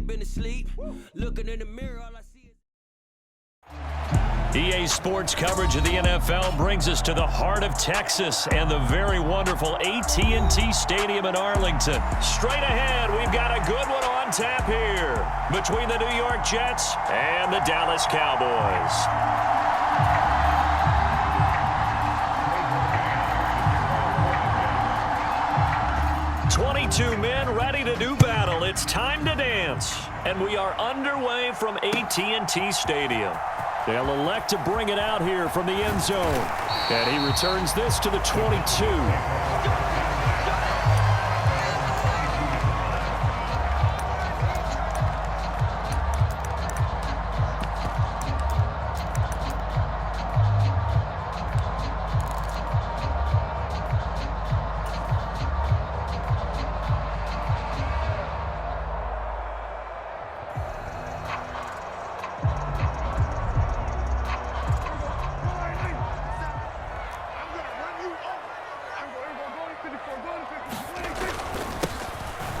ain't been asleep. Looking in the mirror, all I see is... EA Sports coverage of the NFL brings us to the heart of Texas and the very wonderful AT&T Stadium in Arlington. Straight ahead, we've got a good one on tap here between the New York Jets and the Dallas Cowboys. Two men ready to do battle. It's time to dance. And we are underway from AT&T Stadium. They'll elect to bring it out here from the end zone. And he returns this to the 22.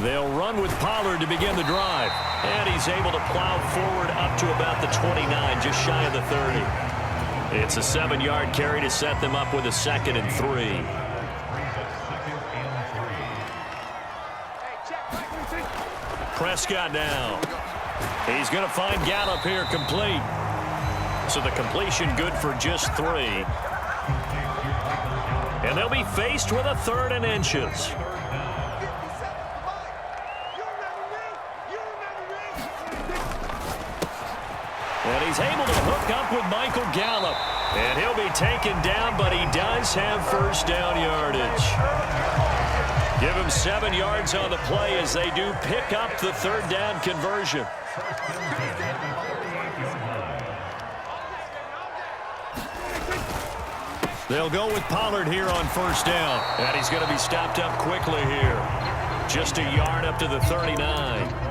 They'll run with Pollard to begin the drive. And he's able to plow forward up to about the 29, just shy of the 30. It's a 7-yard carry to set them up with a 2nd and 3. Prescott now. He's going to find Gallup here complete. So the completion good for just 3. And they'll be faced with a 3rd and inches. And he's able to hook up with Michael Gallup. And he'll be taken down, but he does have first down yardage. Give him 7 yards on the play as they do pick up the 3rd down conversion. They'll go with Pollard here on first down. And he's going to be stopped up quickly here. Just a yard up to the 39.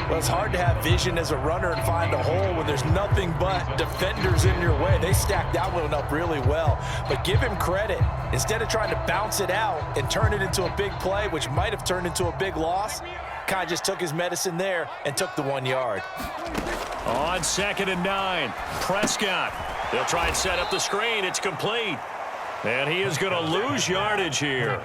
Well, it's hard to have vision as a runner and find a hole when there's nothing but defenders in your way. They stacked that one up really well. But give him credit. Instead of trying to bounce it out and turn it into a big play, which might have turned into a big loss, kind of just took his medicine there and took the 1 yard. On 2nd and 9, Prescott. They'll try and set up the screen. It's complete. And he is going to lose yardage here.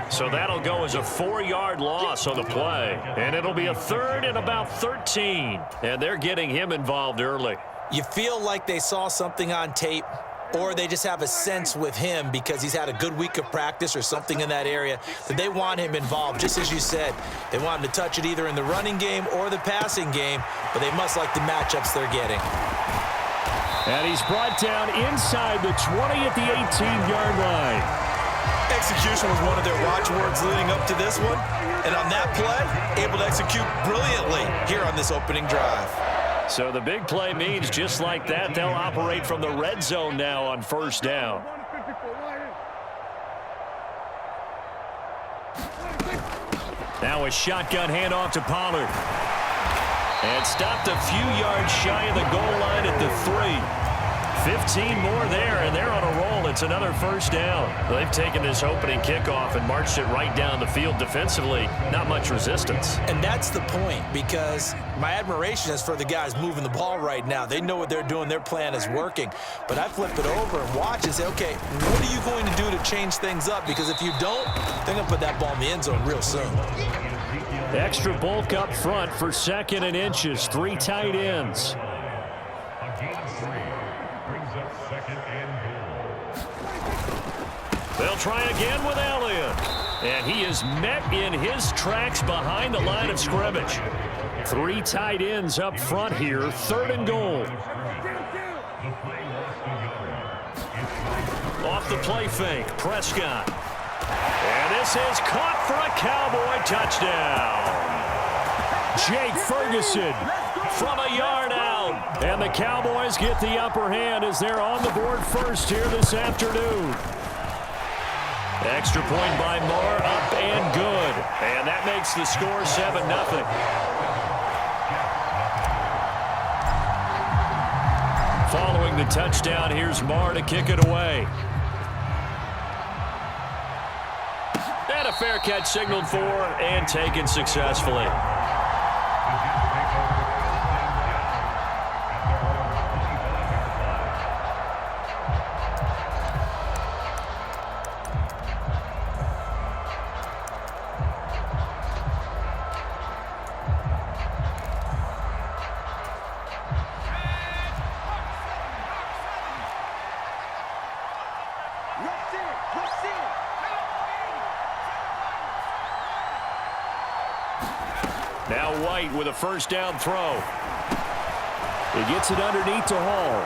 So that'll go as a 4-yard loss on the play. And it'll be a 3rd and about 13. And they're getting him involved early. You feel like they saw something on tape, or they just have a sense with him because he's had a good week of practice or something in that area that they want him involved. Just as you said, they want him to touch it either in the running game or the passing game, but they must like the matchups they're getting. And he's brought down inside the 20 at the 18-yard line. Execution was one of their watchwords leading up to this one. And on that play, able to execute brilliantly here on this opening drive. So the big play means just like that, they'll operate from the red zone now on first down. Now a shotgun handoff to Pollard. And stopped a few yards shy of the goal line at the 3. 15 more there, and they're on a roll. It's another first down. They've taken this opening kickoff and marched it right down the field defensively. Not much resistance. And that's the point, because my admiration is for the guys moving the ball right now. They know what they're doing. Their plan is working. But I flip it over and watch and say, okay, what are you going to do to change things up? Because if you don't, they're going to put that ball in the end zone real soon. Extra bulk up front for 2nd and inches. 3 tight ends. They'll try again with Elliott. And he is met in his tracks behind the line of scrimmage. 3 tight ends up front here. 3rd and goal. Off the play fake, Prescott. And this is caught for a Cowboy touchdown. Jake Ferguson from a yard out. And the Cowboys get the upper hand as they're on the board first here this afternoon. Extra point by Moore, up and good. And that makes the score 7-0. Following the touchdown, here's Moore to kick it away. And a fair catch signaled for and taken successfully. Now White with a first down throw. He gets it underneath to Hall.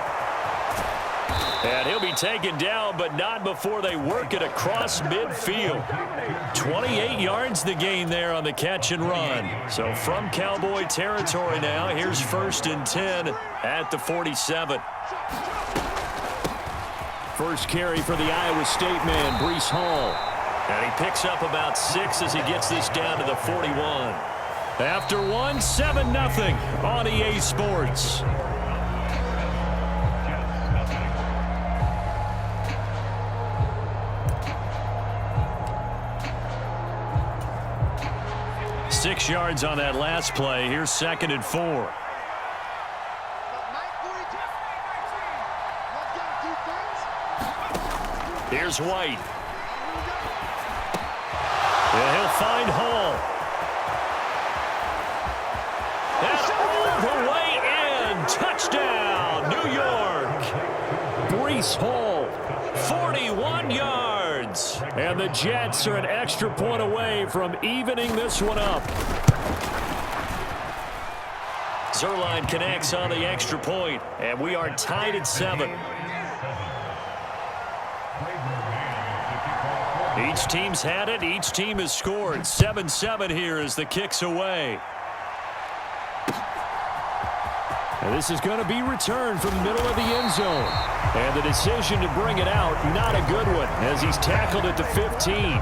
And he'll be taken down, but not before they work it across midfield. 28 yards the gain there on the catch and run. So from Cowboy territory now, here's 1st and 10 at the 47. First carry for the Iowa State man, Breece Hall. And he picks up about 6 as he gets this down to the 41. After one, 7-0 on EA Sports. Six yards on that last play. Here's 2nd and 4. Here's White. And he'll find Hall. And all the way in. Touchdown, New York. Breece Hall, 41 yards. And the Jets are an extra point away from evening this one up. Zuerlein connects on the extra point, and we are tied at 7. Each team's had it. Each team has scored. 7-7 here as the kick's away. And this is going to be returned from the middle of the end zone. And the decision to bring it out, not a good one, as he's tackled at the 15.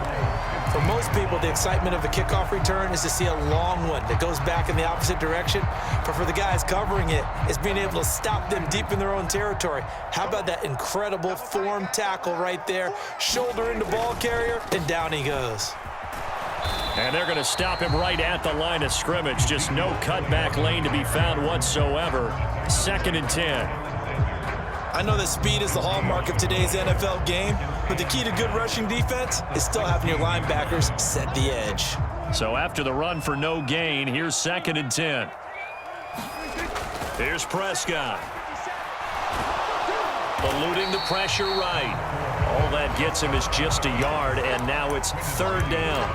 For most people, the excitement of a kickoff return is to see a long one that goes back in the opposite direction. But for the guys covering it, it's being able to stop them deep in their own territory. How about that incredible form tackle right there? Shoulder into ball carrier, and down he goes. And they're going to stop him right at the line of scrimmage. Just no cutback lane to be found whatsoever. 2nd and 10. I know that speed is the hallmark of today's NFL game, but the key to good rushing defense is still having your linebackers set the edge. So after the run for no gain, here's 2nd and 10. Here's Prescott. Eluding the pressure right. All that gets him is just a yard, and now it's 3rd down.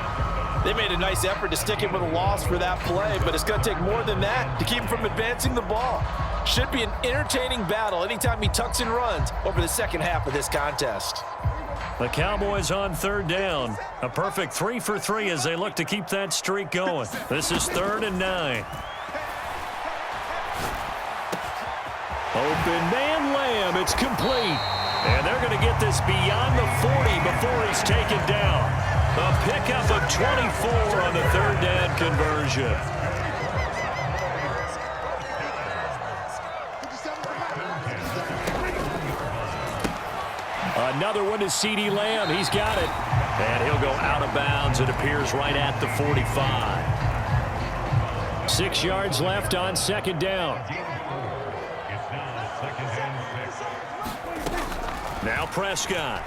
They made a nice effort to stick him with a loss for that play, but it's going to take more than that to keep him from advancing the ball. Should be an entertaining battle anytime he tucks and runs over the second half of this contest. The Cowboys on 3rd down. A perfect 3 for 3 as they look to keep that streak going. This is 3rd and 9. Open man Lamb. It's complete. And they're going to get this beyond the 40 before he's taken down. A pickup of 24 on the 3rd down conversion. Another one to CeeDee Lamb. He's got it. And he'll go out of bounds. It appears right at the 45. 6 yards left on 2nd down. Now Prescott.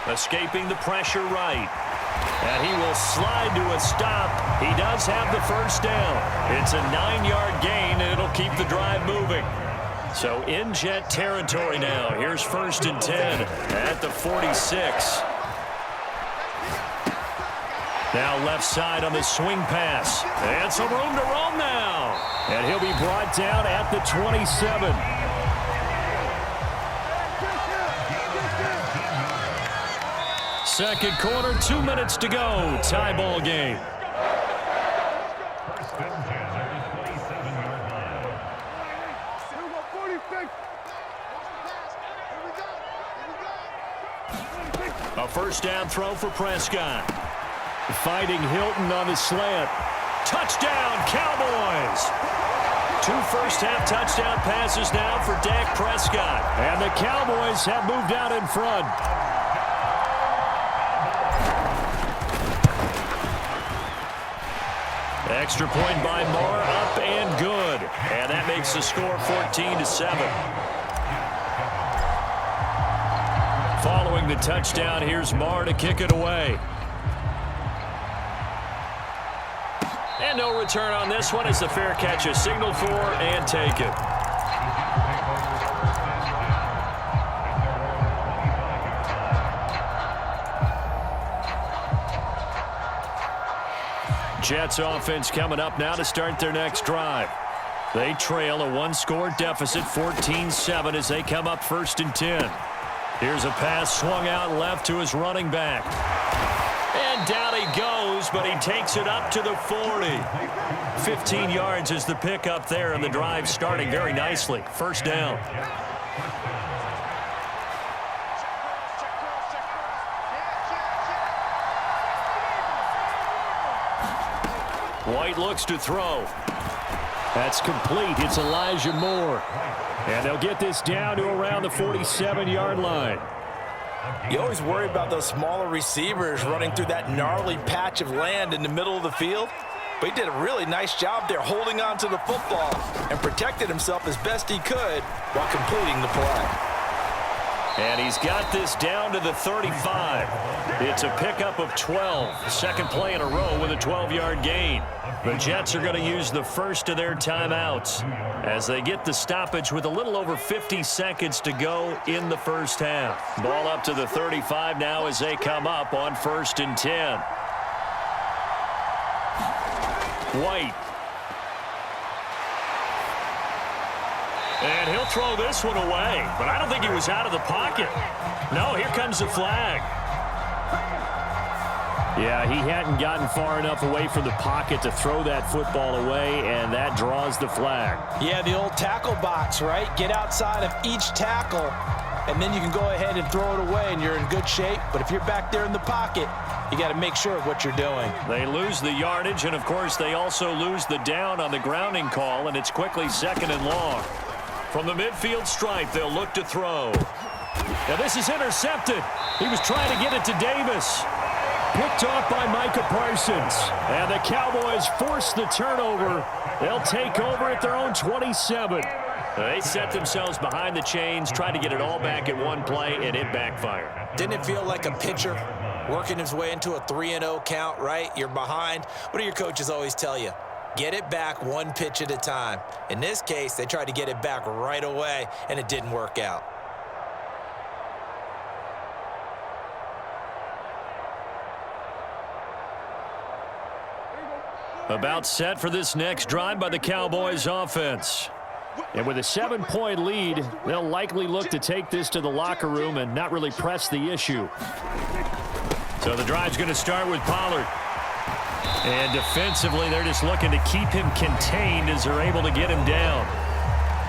Escaping the pressure right. And he will slide to a stop. He does have the first down. It's a 9-yard gain, and it'll keep the drive moving. So in Jet territory now. Here's 1st and 10 at the 46. Now left side on the swing pass. And some room to roam now. And he'll be brought down at the 27. Second quarter, 2 minutes to go. Tie ball game. A first down throw for Prescott. Finding Hilton on the slant. Touchdown, Cowboys! 2 first-half touchdown passes now for Dak Prescott. And the Cowboys have moved out in front. Extra point by Moore, up and good. And that makes the score 14-7. Following the touchdown, here's Marr to kick it away. And no return on this one as the fair catch is signaled for and taken. Jets offense coming up now to start their next drive. They trail a one-score deficit, 14-7, as they come up 1st and 10. Here's a pass swung out left to his running back. And down he goes, but he takes it up to the 40. 15 yards is the pickup there, and the drive starting very nicely. 1st down. White looks to throw. That's complete. It's Elijah Moore. And they'll get this down to around the 47-yard line. You always worry about those smaller receivers running through that gnarly patch of land in the middle of the field. But he did a really nice job there holding on to the football and protected himself as best he could while completing the play. And he's got this down to the 35. It's a pickup of 12. Second play in a row with a 12-yard gain. The Jets are going to use the first of their timeouts as they get the stoppage with a little over 50 seconds to go in the first half. Ball up to the 35 now as they come up on 1st and 10. White. And he'll throw this one away, but I don't think he was out of the pocket. No, here comes the flag. Yeah, he hadn't gotten far enough away from the pocket to throw that football away, and that draws the flag. Yeah, the old tackle box, right? Get outside of each tackle, and then you can go ahead and throw it away, and you're in good shape. But if you're back there in the pocket, you got to make sure of what you're doing. They lose the yardage, and, of course, they also lose the down on the grounding call, and it's quickly 2nd and long. From the midfield stripe, they'll look to throw. Now, this is intercepted. He was trying to get it to Davis. Picked off by Micah Parsons. And the Cowboys force the turnover. They'll take over at their own 27. They set themselves behind the chains, tried to get it all back in one play, and it backfired. Didn't it feel like a pitcher working his way into a 3-0 count, right? You're behind. What do your coaches always tell you? Get it back one pitch at a time. In this case, they tried to get it back right away, and it didn't work out. About set for this next drive by the Cowboys offense. And with a 7-point lead, they'll likely look to take this to the locker room and not really press the issue. So the drive's going to start with Pollard. And defensively, they're just looking to keep him contained as they're able to get him down.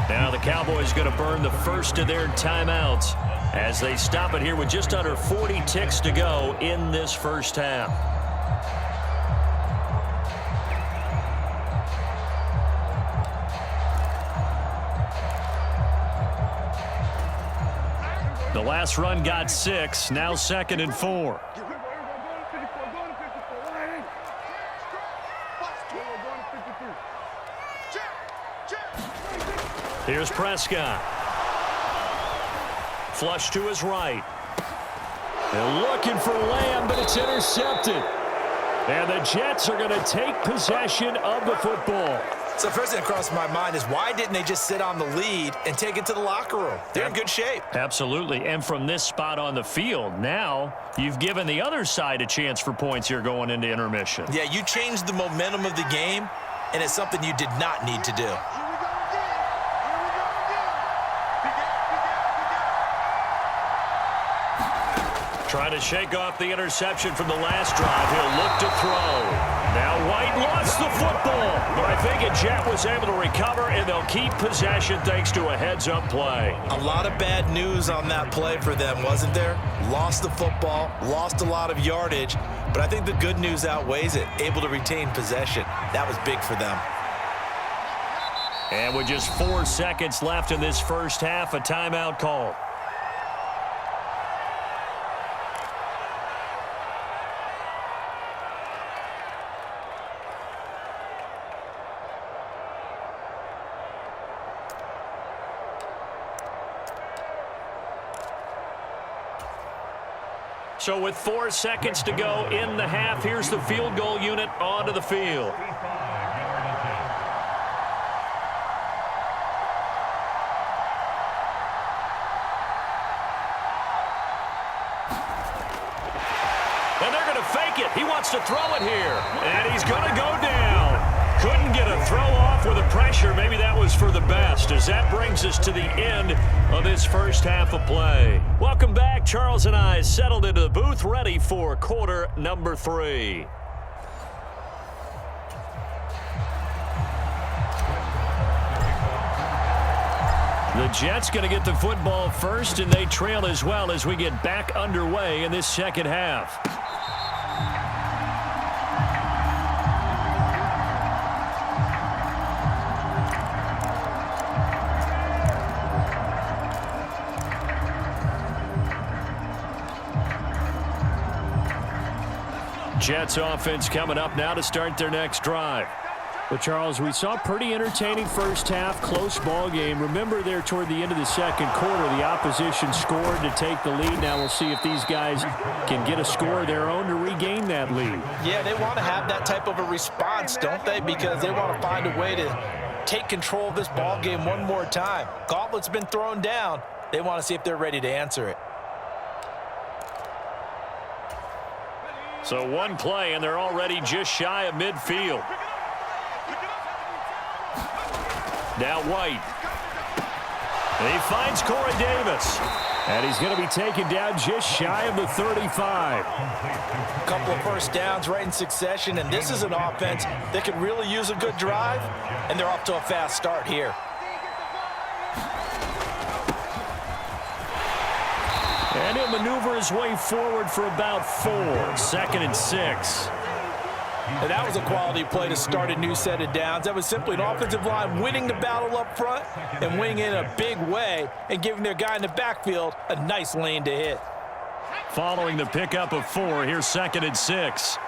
Now the Cowboys going to burn the first of their timeouts as they stop it here with just under 40 ticks to go in this first half. The last run got 6, now 2nd and 4. Here's Prescott. Flush to his right. They're looking for Lamb, but it's intercepted. And the Jets are going to take possession of the football. So first thing that crossed my mind is why didn't they just sit on the lead and take it to the locker room? They're in good shape. Absolutely. And from this spot on the field, now you've given the other side a chance for points here going into intermission. Yeah, you changed the momentum of the game, and it's something you did not need to do. Trying to shake off the interception from the last drive. He'll look to throw. Now White lost the football, but I think a Jet was able to recover, and they'll keep possession thanks to a heads-up play. A lot of bad news on that play for them, wasn't there? Lost the football, lost a lot of yardage, but I think the good news outweighs it. Able to retain possession. That was big for them. And with just 4 seconds left in this first half, a timeout call. So with 4 seconds to go in the half, here's the field goal unit onto the field. And they're going to fake take it. He wants to throw it here. And he's going to go down. Couldn't get a throw off with the pressure. Maybe that was for the best, as that brings us to the end of this first half of play. Welcome back. Charles and I settled into the booth, ready for quarter number 3. The Jets going to get the football first, and they trail as well as we get back underway in this second half. Jets offense coming up now to start their next drive. But, Charles, we saw a pretty entertaining first half, close ball game. Remember there toward the end of the second quarter, the opposition scored to take the lead. Now we'll see if these guys can get a score of their own to regain that lead. Yeah, they want to have that type of a response, don't they? Because they want to find a way to take control of this ball game one more time. Gauntlet's been thrown down. They want to see if they're ready to answer it. So one play, and they're already just shy of midfield. Now White. He finds Corey Davis. And he's going to be taken down just shy of the 35. A couple of first downs right in succession, and this is an offense that could really use a good drive, and they're off to a fast start here. And he'll maneuver his way forward for about 4. 2nd and 6. And that was a quality play to start a new set of downs. That was simply an offensive line winning the battle up front and winning in a big way and giving their guy in the backfield a nice lane to hit. Following the pickup of 4, here's 2nd and 6.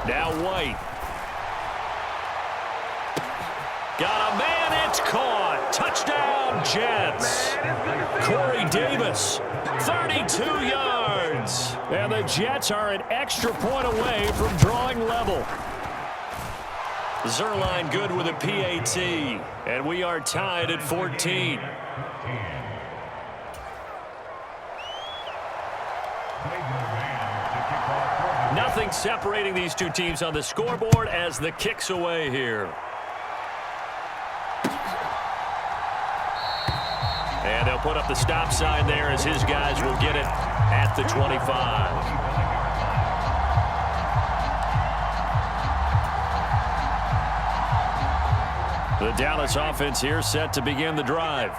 Now White. Got a man, it's caught. Touchdown, Jets. Corey Davis, 32 yards. And the Jets are an extra point away from drawing level. Zerline good with a PAT. And we are tied at 14. Nothing separating these two teams on the scoreboard as the kick's away here. And they'll put up the stop sign there as his guys will get it at the 25. The Dallas offense here set to begin the drive.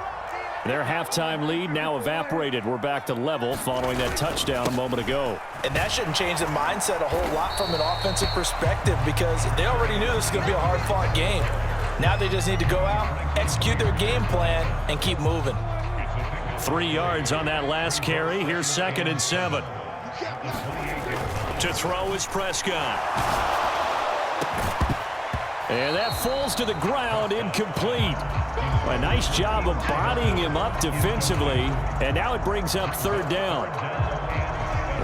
Their halftime lead now evaporated. We're back to level following that touchdown a moment ago. And that shouldn't change the mindset a whole lot from an offensive perspective because they already knew this was going to be a hard-fought game. Now they just need to go out, execute their game plan, and keep moving. 3 yards on that last carry. Here's 2nd and 7. To throw is Prescott. And that falls to the ground, incomplete. A nice job of bodying him up defensively, and now it brings up 3rd down.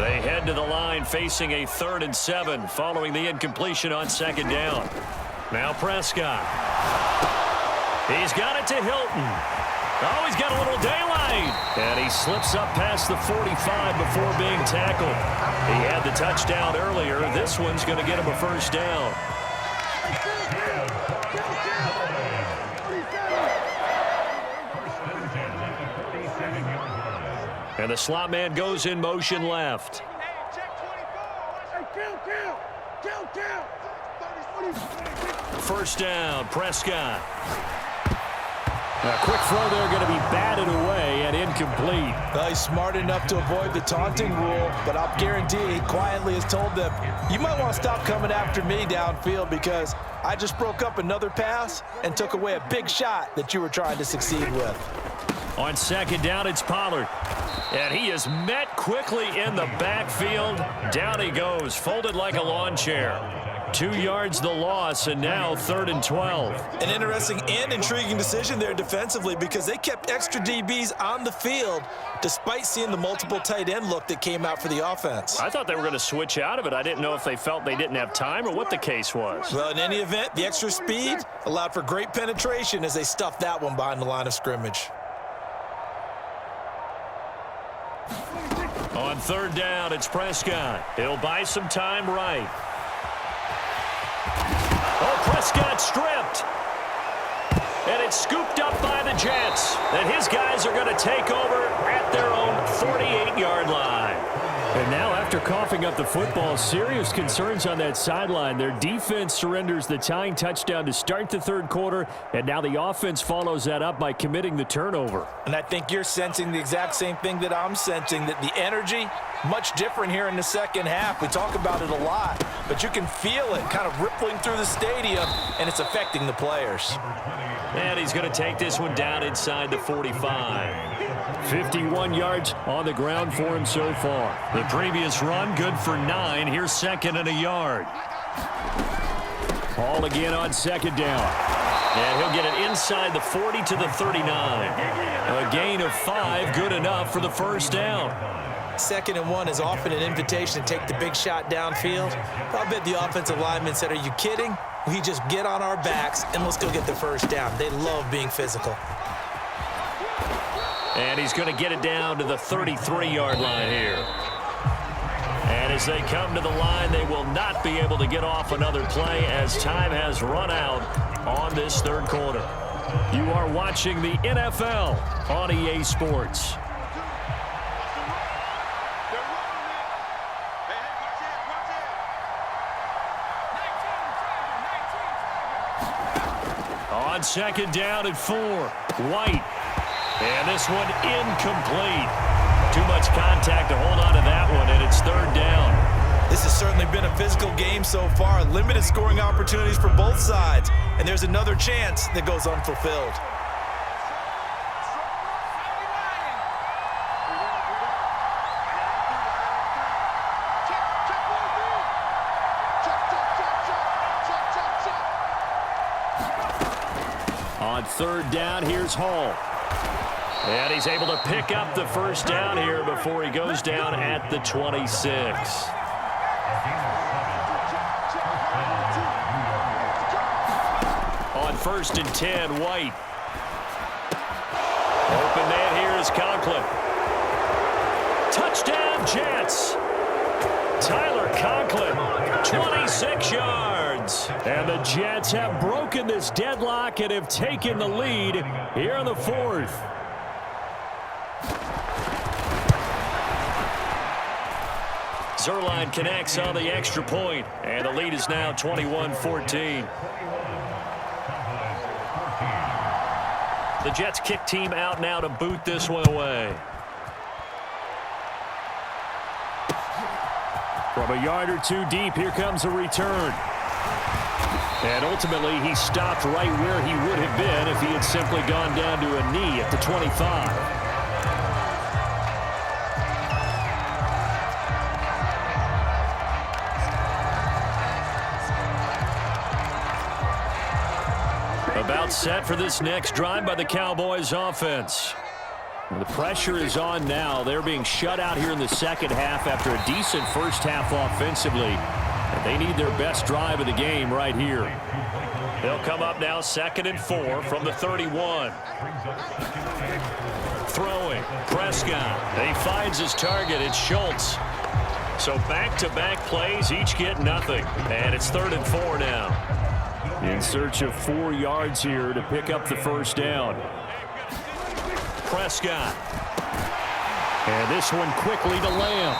They head to the line facing a 3rd and 7 following the incompletion on 2nd down. Now Prescott. He's got it to Hilton. Oh, he's got a little daylight. And he slips up past the 45 before being tackled. He had the touchdown earlier. This one's going to get him a 1st down. And the slot man goes in motion left. First down, Prescott. A quick throw there going to be batted away and incomplete. Well, he's smart enough to avoid the taunting rule, but I'll guarantee he quietly has told them, you might want to stop coming after me downfield because I just broke up another pass and took away a big shot that you were trying to succeed with. On 2nd down, it's Pollard. And he is met quickly in the backfield. Down he goes, folded like a lawn chair. 2 yards the loss, and now 3rd and 12. An interesting and intriguing decision there defensively because they kept extra DBs on the field despite seeing the multiple tight end look that came out for the offense. I thought they were going to switch out of it. I didn't know if they felt they didn't have time or what the case was. Well, in any event, the extra speed allowed for great penetration as they stuffed that one behind the line of scrimmage. On 3rd down, it's Prescott. He'll buy some time right. Oh, Prescott stripped. And it's scooped up by the Jets. And his guys are going to take over at their own 48-yard line. And now, after coughing up the football, serious concerns on that sideline. Their defense surrenders the tying touchdown to start the 3rd quarter, and now the offense follows that up by committing the turnover. And I think you're sensing the exact same thing that I'm sensing, that the energy, much different here in the 2nd half. We talk about it a lot, but you can feel it kind of rippling through the stadium, and it's affecting the players. And he's going to take this one down inside the 45. 51 yards on the ground for him so far. The previous run, good for 9. Here's 2nd and a yard. Ball again on 2nd down. And he'll get it inside the 40 to the 39. A gain of 5, good enough for the 1st down. 2nd and 1 is often an invitation to take the big shot downfield. I bet the offensive lineman said, "Are you kidding? We just get on our backs and let's go get the 1st down." They love being physical. And he's going to get it down to the 33-yard line here. And as they come to the line, they will not be able to get off another play as time has run out on this 3rd quarter. You are watching the NFL on EA Sports. On 2nd down at 4, White. And this one incomplete. Too much contact to hold on to that one, and it's 3rd down. This has certainly been a physical game so far. Limited scoring opportunities for both sides. And there's another chance that goes unfulfilled. On 3rd down, here's Hall. And he's able to pick up the 1st down here before he goes down at the 26. On 1st and 10, White. Open man here is Conklin. Touchdown, Jets. Tyler Conklin, 26 yards. And the Jets have broken this deadlock and have taken the lead here in the 4th. Zerline connects on the extra point, and the lead is now 21-14. The Jets kick team out now to boot this one away. From a yard or 2 deep, here comes a return. And ultimately, he stopped right where he would have been if he had simply gone down to a knee at the 25. About set for this next drive by the Cowboys offense. The pressure is on now. They're being shut out here in the 2nd half after a decent 1st half offensively. And they need their best drive of the game right here. They'll come up now 2nd and 4 from the 31. Throwing, Prescott. He finds his target. It's Schultz. So back-to-back plays, each get nothing. And it's 3rd and 4 now. In search of 4 yards here to pick up the 1st down. Prescott. And this one quickly to Lamb.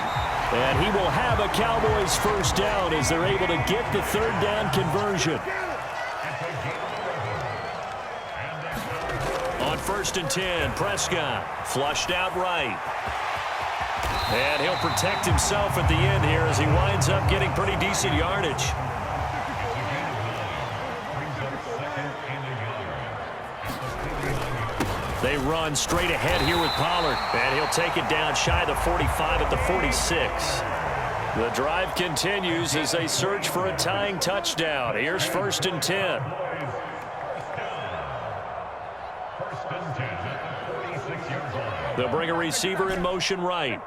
And he will have a Cowboys 1st down as they're able to get the 3rd down conversion. On 1st and 10, Prescott flushed out right. And he'll protect himself at the end here as he winds up getting pretty decent yardage. They run straight ahead here with Pollard. And he'll take it down shy of the 45 at the 46. The drive continues as they search for a tying touchdown. Here's 1st and 10. They'll bring a receiver in motion right.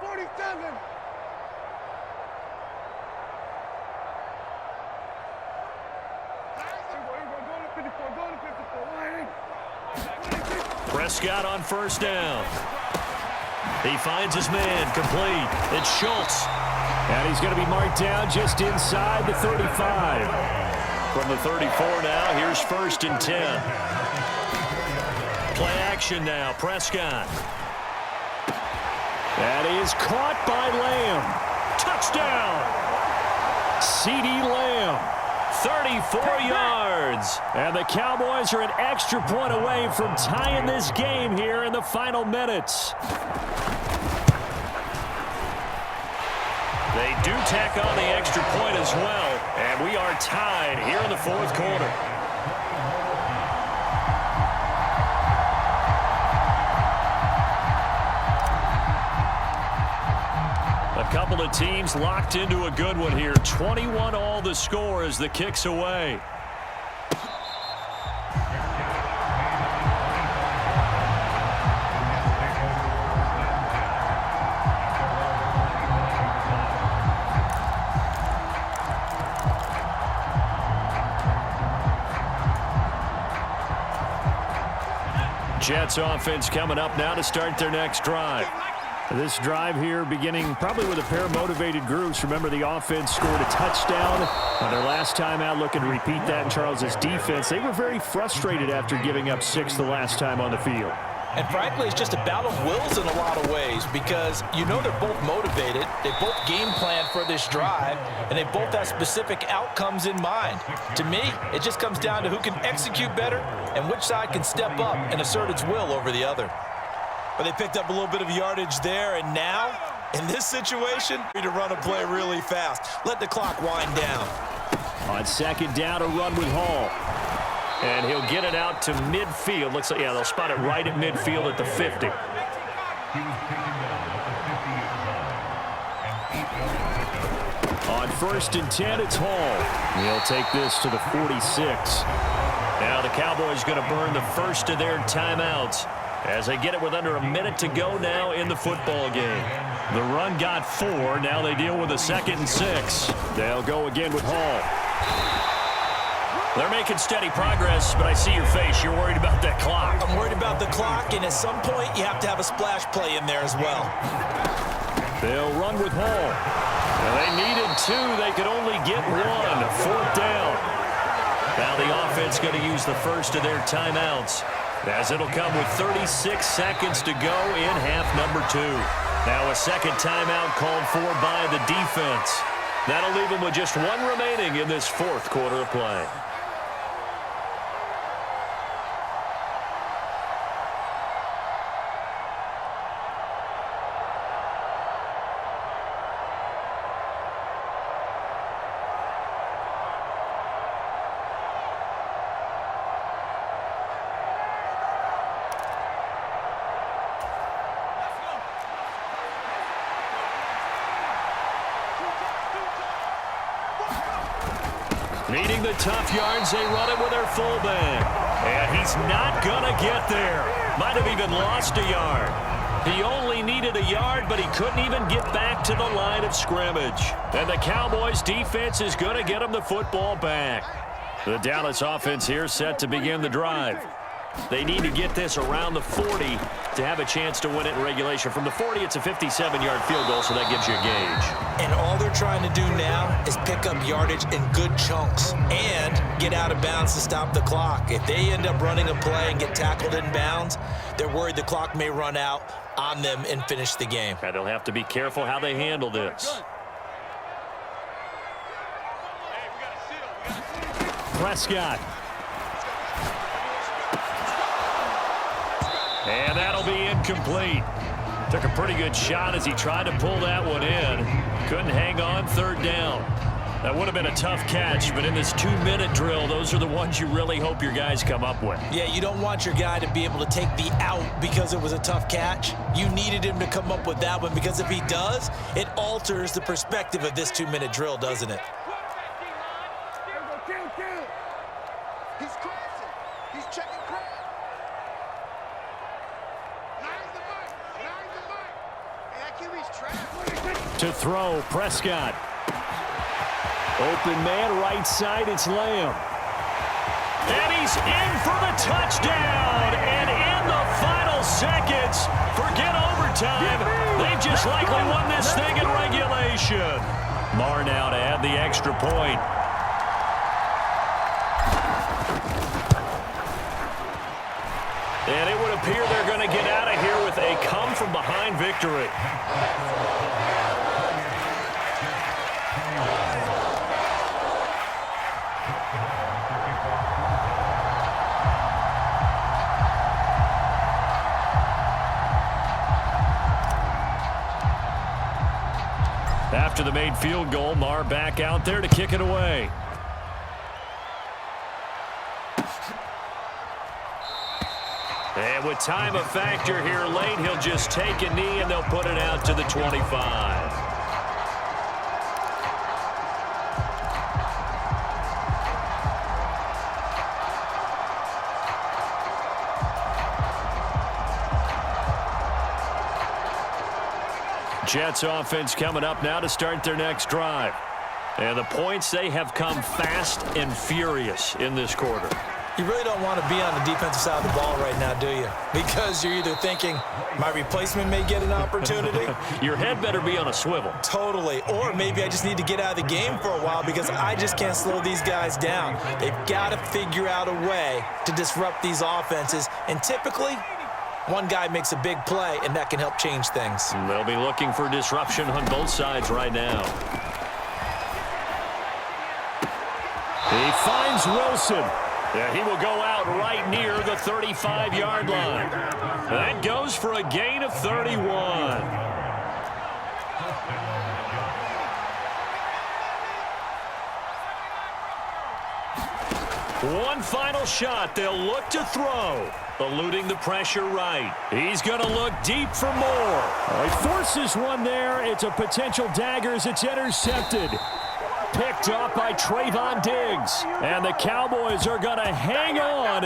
Prescott on 1st down. He finds his man, complete. It's Schultz. And he's going to be marked down just inside the 35. From the 34 now, here's 1st and 10. Play action now, Prescott. That is caught by Lamb. Touchdown! CeeDee Lamb. 34 yards. And the Cowboys are an extra point away from tying this game here in the final minutes. They do tack on the extra point as well, and we are tied here in the 4th quarter. A couple of teams locked into a good one here. 21 all the score as the kick's away. Jets offense coming up now to start their next drive. This drive here beginning probably with a pair of motivated groups. Remember, the offense scored a touchdown on their last time out. Looking to repeat that in Charles's defense. They were very frustrated after giving up 6 the last time on the field. And frankly, it's just a battle of wills in a lot of ways because you know they're both motivated. They both game plan for this drive, and they both have specific outcomes in mind. To me, it just comes down to who can execute better and which side can step up and assert its will over the other. But they picked up a little bit of yardage there, and now, in this situation, to run a play really fast. Let the clock wind down. On 2nd down, a run with Hall. And he'll get it out to midfield. Looks like, yeah, they'll spot it right at midfield at the 50. On 1st and 10, it's Hall. He'll take this to the 46. Now the Cowboys going to burn the first of their timeouts as they get it with under a minute to go now in the football game. The run got 4. Now they deal with a 2nd and 6. They'll go again with Hall. They're making steady progress, but I see your face. You're worried about that clock. I'm worried about the clock, and at some point, you have to have a splash play in there as well. They'll run with Hall. Now they needed 2. They could only get 1. 4th down. Now the offense going to use the first of their timeouts, as it'll come with 36 seconds to go in half number 2. Now a 2nd timeout called for by the defense. That'll leave them with just 1 remaining in this 4th quarter of play. Needing the tough yards, they run it with their fullback. And he's not going to get there. Might have even lost a yard. He only needed a yard, but he couldn't even get back to the line of scrimmage. And the Cowboys defense is going to get him the football back. The Dallas offense here set to begin the drive. They need to get this around the 40 to have a chance to win it in regulation. From the 40, it's a 57-yard field goal, so that gives you a gauge. And all they're trying to do now is pick up yardage in good chunks and get out of bounds to stop the clock. If they end up running a play and get tackled in bounds, they're worried the clock may run out on them and finish the game. And they'll have to be careful how they handle this. Prescott. And that'll be incomplete. Took a pretty good shot as he tried to pull that one in. Couldn't hang on 3rd down. That would have been a tough catch, but in this 2-minute drill, those are the ones you really hope your guys come up with. Yeah, you don't want your guy to be able to take the out because it was a tough catch. You needed him to come up with that one, because if he does, it alters the perspective of this 2-minute drill, doesn't it? He's crossing. He's checking crowd. Nines the mark. Nines the mark. And that QB's trapped. To throw, Prescott. Open man, right side, it's Lamb. And he's in for the touchdown. And in the final seconds, forget overtime. They just likely won this thing in regulation. Marr now to add the extra point. And it would appear they're going to get out of here with a come-from-behind victory. After the made field goal, Marr back out there to kick it away. And with time a factor here late, he'll just take a knee and they'll put it out to the 25. Jets offense coming up now to start their next drive. And the points, they have come fast and furious in this quarter. You really don't want to be on the defensive side of the ball right now, do you? Because you're either thinking, my replacement may get an opportunity. Your head better be on a swivel. Totally. Or maybe I just need to get out of the game for a while because I just can't slow these guys down. They've got to figure out a way to disrupt these offenses. And typically, one guy makes a big play, and that can help change things. They'll be looking for disruption on both sides right now. He finds Wilson. Yeah, he will go out right near the 35-yard line. That goes for a gain of 31. One final shot. They'll look to throw. Eluding the pressure right. He's going to look deep for more. He forces one there. It's a potential dagger as it's intercepted. Picked up by Trayvon Diggs. And the Cowboys are going to hang on.